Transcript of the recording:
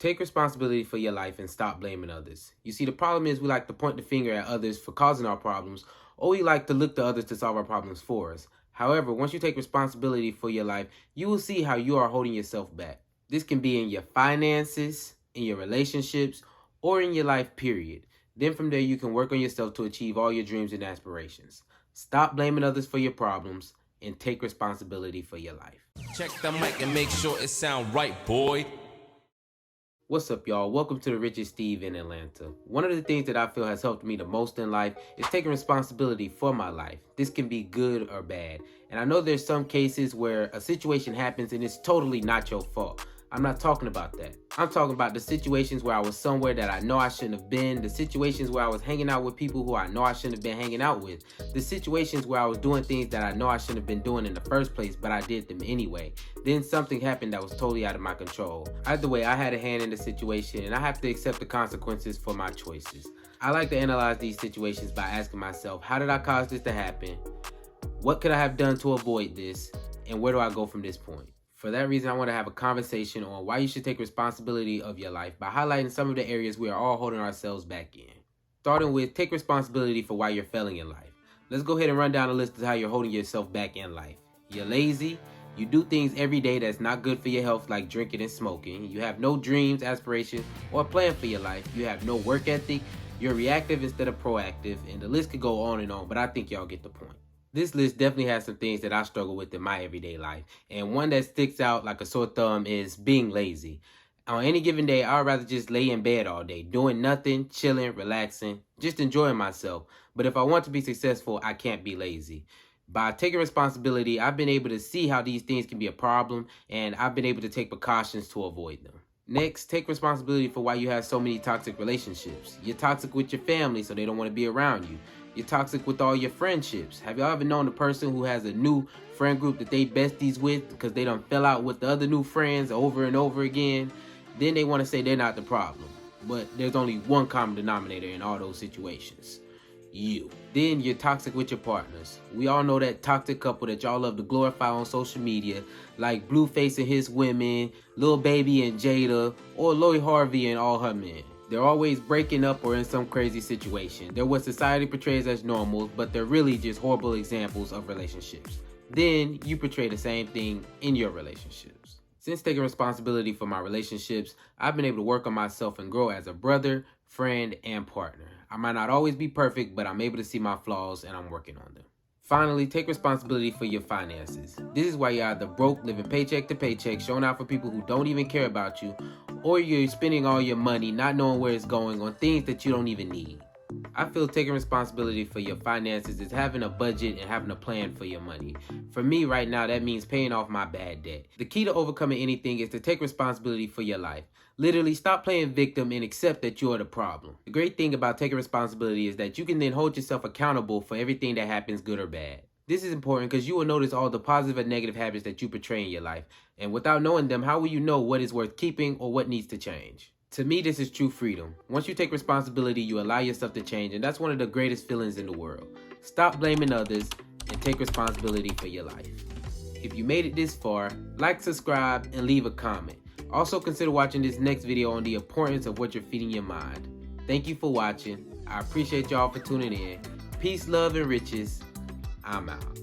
Take responsibility for your life and stop blaming others. You see, the problem is we like to point the finger at others for causing our problems, or we like to look to others to solve our problems for us. However, once you take responsibility for your life, you will see how you are holding yourself back. This can be in your finances, in your relationships, or in your life, period. Then from there, you can work on yourself to achieve all your dreams and aspirations. Stop blaming others for your problems and take responsibility for your life. Check the mic and make sure it sound right, boy. What's up, y'all? Welcome to the Richest Steve in Atlanta. One of the things that I feel has helped me the most in life is taking responsibility for my life. This can be good or bad. And I know there's some cases where a situation happens and it's totally not your fault. I'm not talking about that. I'm talking about the situations where I was somewhere that I know I shouldn't have been, the situations where I was hanging out with people who I know I shouldn't have been hanging out with, the situations where I was doing things that I know I shouldn't have been doing in the first place, but I did them anyway. Then something happened that was totally out of my control. Either way, I had a hand in the situation and I have to accept the consequences for my choices. I like to analyze these situations by asking myself, how did I cause this to happen? What could I have done to avoid this? And where do I go from this point? For that reason, I want to have a conversation on why you should take responsibility of your life by highlighting some of the areas we are all holding ourselves back in. Starting with, take responsibility for why you're failing in life. Let's go ahead and run down a list of how you're holding yourself back in life. You're lazy. You do things every day that's not good for your health, like drinking and smoking. You have no dreams, aspirations, or a plan for your life. You have no work ethic. You're reactive instead of proactive. And the list could go on and on, but I think y'all get the point. This list definitely has some things that I struggle with in my everyday life. And one that sticks out like a sore thumb is being lazy. On any given day, I'd rather just lay in bed all day, doing nothing, chilling, relaxing, just enjoying myself. But if I want to be successful, I can't be lazy. By taking responsibility, I've been able to see how these things can be a problem, and I've been able to take precautions to avoid them. Next, take responsibility for why you have so many toxic relationships. You're toxic with your family, so they don't want to be around you. You're toxic with all your friendships. Have y'all ever known a person who has a new friend group that they besties with because they done fell out with the other new friends over and over again? Then they want to say they're not the problem. But there's only one common denominator in all those situations. You. Then you're toxic with your partners. We all know that toxic couple that y'all love to glorify on social media, like Blueface and his women, Lil Baby and Jada, or Lori Harvey and all her men. They're always breaking up or in some crazy situation. They're what society portrays as normal, but they're really just horrible examples of relationships. Then you portray the same thing in your relationships. Since taking responsibility for my relationships, I've been able to work on myself and grow as a brother, friend, and partner. I might not always be perfect, but I'm able to see my flaws and I'm working on them. Finally, take responsibility for your finances. This is why you're either broke, living paycheck to paycheck, showing out for people who don't even care about you, or you're spending all your money not knowing where it's going on things that you don't even need. I feel taking responsibility for your finances is having a budget and having a plan for your money. For me right now, that means paying off my bad debt. The key to overcoming anything is to take responsibility for your life. Literally, stop playing victim and accept that you're the problem. The great thing about taking responsibility is that you can then hold yourself accountable for everything that happens, good or bad. This is important because you will notice all the positive and negative habits that you portray in your life. And without knowing them, how will you know what is worth keeping or what needs to change? To me, this is true freedom. Once you take responsibility, you allow yourself to change, and that's one of the greatest feelings in the world. Stop blaming others and take responsibility for your life. If you made it this far, like, subscribe, and leave a comment. Also consider watching this next video on the importance of what you're feeding your mind. Thank you for watching. I appreciate y'all for tuning in. Peace, love, and riches. I'm out.